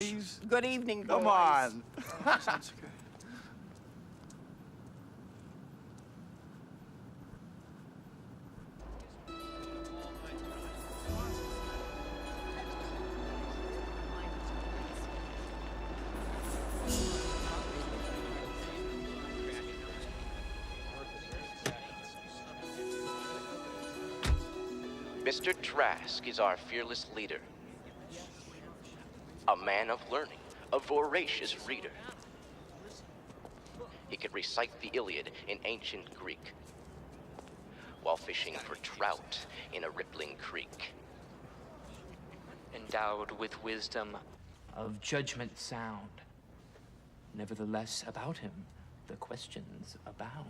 Good evening, boys. Come on. Mr. Trask is our fearless leader. A man of learning, a voracious reader. He could recite the Iliad in ancient Greek, while fishing for trout in a rippling creek. Endowed with wisdom, of judgment sound. Nevertheless, about him, the questions abound.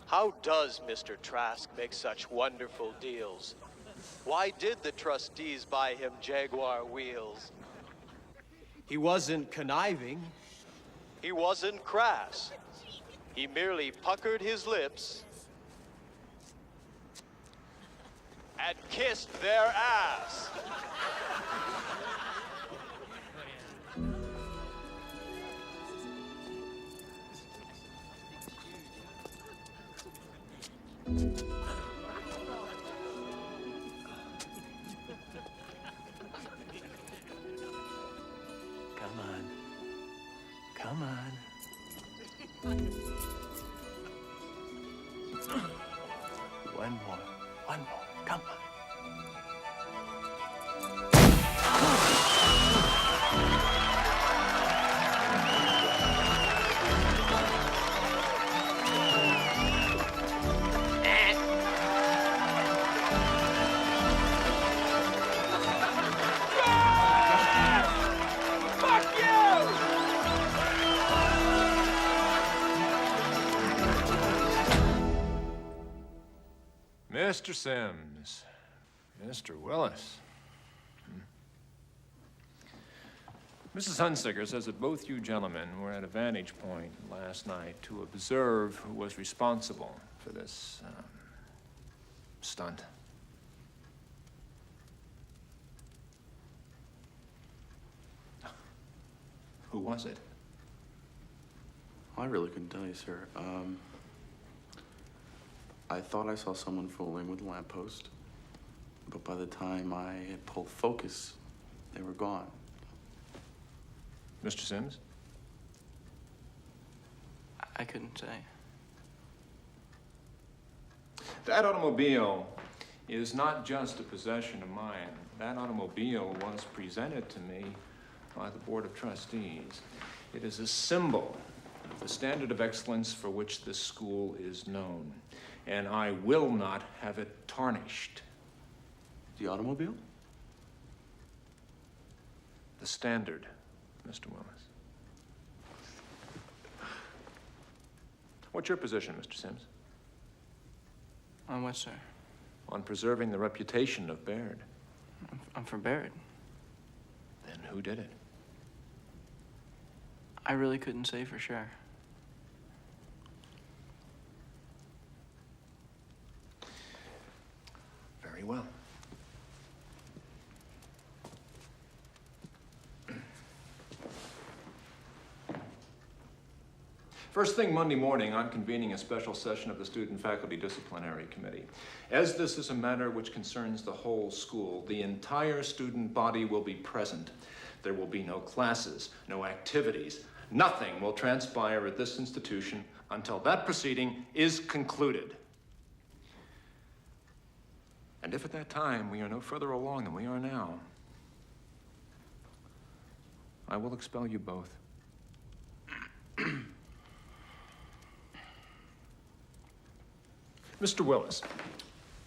How does Mr. Trask make such wonderful deals? Why did the trustees buy him Jaguar wheels? He wasn't conniving. He wasn't crass. He merely puckered his lips and kissed their ass. Come on. Come on. One more. One more. Come on. Mr. Sims, Mr. Willis. Mrs. Hunsicker says that both you gentlemen were at a vantage point last night to observe who was responsible for this stunt. Who was it? I really couldn't tell you, sir. I thought I saw someone fooling with a lamppost, but by the time I had pulled focus, they were gone. Mr. Sims? I couldn't say. That automobile is not just a possession of mine. That automobile was presented to me by the Board of Trustees. It is a symbol of the standard of excellence for which this school is known, and I will not have it tarnished. The automobile? The standard, Mr. Willis. What's your position, Mr. Sims? On what, sir? On preserving the reputation of Baird. I'm for Barrett. Then who did it? I really couldn't say for sure. Very well. First thing Monday morning, I'm convening a special session of the Student Faculty Disciplinary Committee. As this is a matter which concerns the whole school, the entire student body will be present. There will be no classes, no activities. Nothing will transpire at this institution until that proceeding is concluded. And if at that time we are no further along than we are now, I will expel you both. Mr. Willis,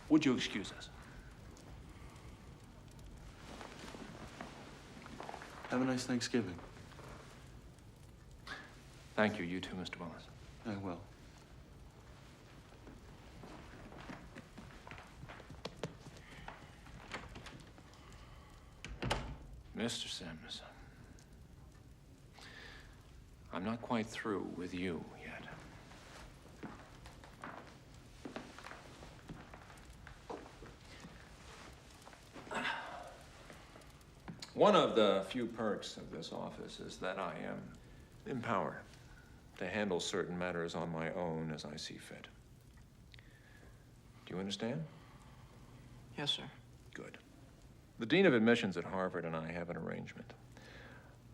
would you excuse us? Have a nice Thanksgiving. Thank you. You too, Mr. Willis. I will. Mr. Sims, I'm not quite through with you yet. One of the few perks of this office is that I am empowered to handle certain matters on my own as I see fit. Do you understand? Yes, sir. Good. The Dean of Admissions at Harvard and I have an arrangement.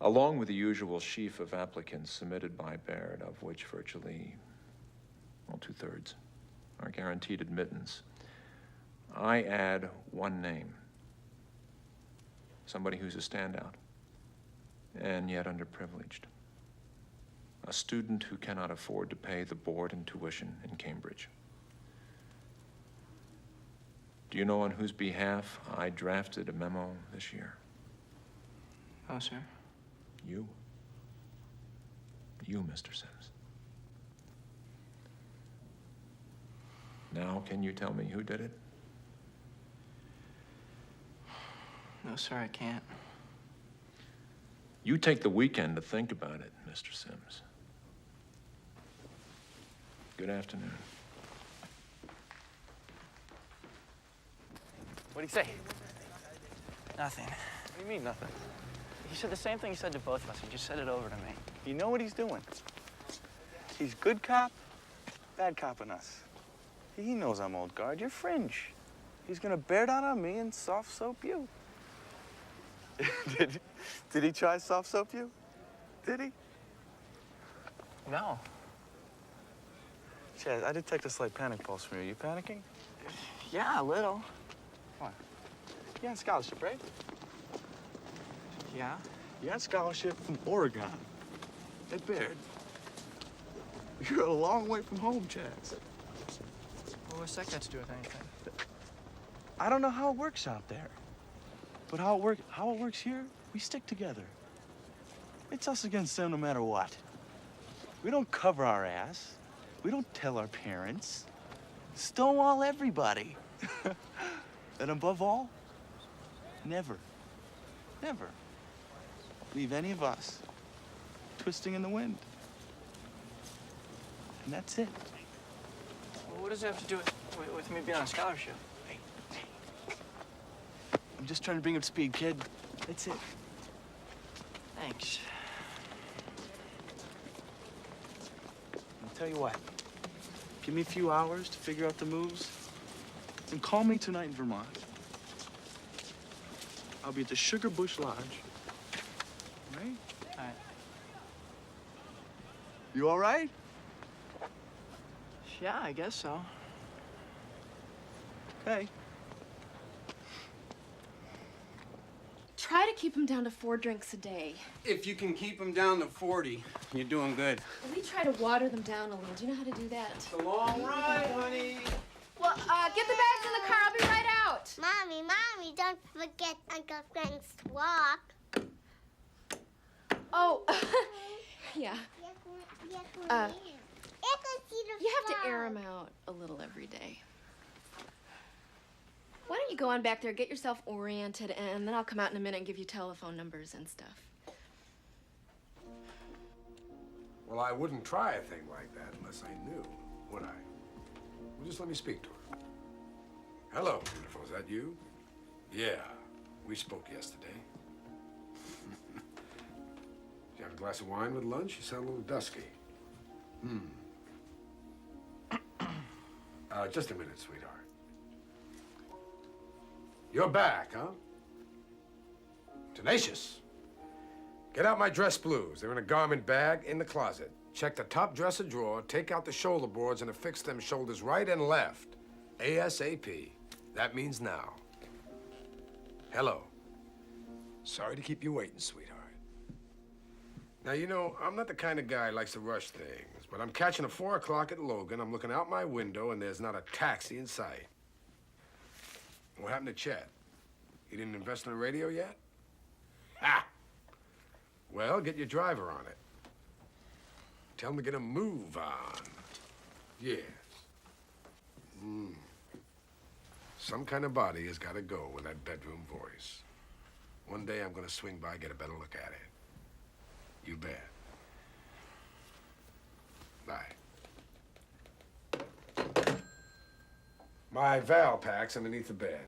Along with the usual sheaf of applicants submitted by Baird, of which virtually, well, 2/3 are guaranteed admittance, I add one name. Somebody who's a standout and yet underprivileged. A student who cannot afford to pay the board and tuition in Cambridge. Do you know on whose behalf I drafted a memo this year? Oh, sir. You. You, Mr. Sims. Now, can you tell me who did it? No, sir, I can't. You take the weekend to think about it, Mr. Sims. Good afternoon. What'd he say? Nothing. What do you mean, nothing? He said the same thing he said to both of us. He just said it over to me. You know what he's doing. He's good cop, bad copping us. He knows I'm old guard. You're fringe. He's gonna bear down on me and soft soap you. Did he try soft soap you? Did he? No. Chaz, I detect a slight panic pulse from you. You panicking? Yeah, a little. Why? You're on scholarship, right? Yeah? You're on scholarship from Oregon. At Baird. You're a long way from home, Chaz. Well, what's that got to do with anything? I don't know how it works out there. But how it works here, we stick together. It's us against them no matter what. We don't cover our ass. We don't tell our parents. Stonewall everybody. And above all, never leave any of us twisting in the wind. And that's it. Well, what does it have to do with me being on scholarship? I'm just trying to bring up speed, kid. That's it. Thanks. I'll tell you what. Give me a few hours to figure out the moves, and call me tonight in Vermont. I'll be at the Sugar Bush Lodge. Right? All right. You all right? Yeah, I guess so. Okay. Try to keep him down to 4 drinks a day. If you can keep them down to 40, you're doing good. We try to water them down a little. Do you know how to do that? It's a long ride, honey. Well, get the bags in the car. I'll be right out. Mommy, don't forget Uncle Frank's walk. Oh, yeah. You have to air them out a little every day. Why don't you go on back there, get yourself oriented, and then I'll come out in a minute and give you telephone numbers and stuff. Well, I wouldn't try a thing like that unless I knew, would I? Well, just let me speak to her. Hello, beautiful. Is that you? Yeah, we spoke yesterday. Did you have a glass of wine with lunch? You sound a little dusky. Just a minute, sweetheart. You're back, huh? Tenacious. Get out my dress blues. They're in a garment bag in the closet. Check the top dresser drawer, take out the shoulder boards, and affix them shoulders right and left. ASAP. That means now. Hello. Sorry to keep you waiting, sweetheart. Now, you know, I'm not the kind of guy who likes to rush things, but I'm catching a 4 o'clock at Logan. I'm looking out my window, and there's not a taxi in sight. What happened to Chet? He didn't invest in a radio yet? Ha! Well, get your driver on it. Tell him to get a move on. Yes. Some kind of body has got to go with that bedroom voice. One day I'm going to swing by, get a better look at it. You bet. Bye. My Val pack's underneath the bed.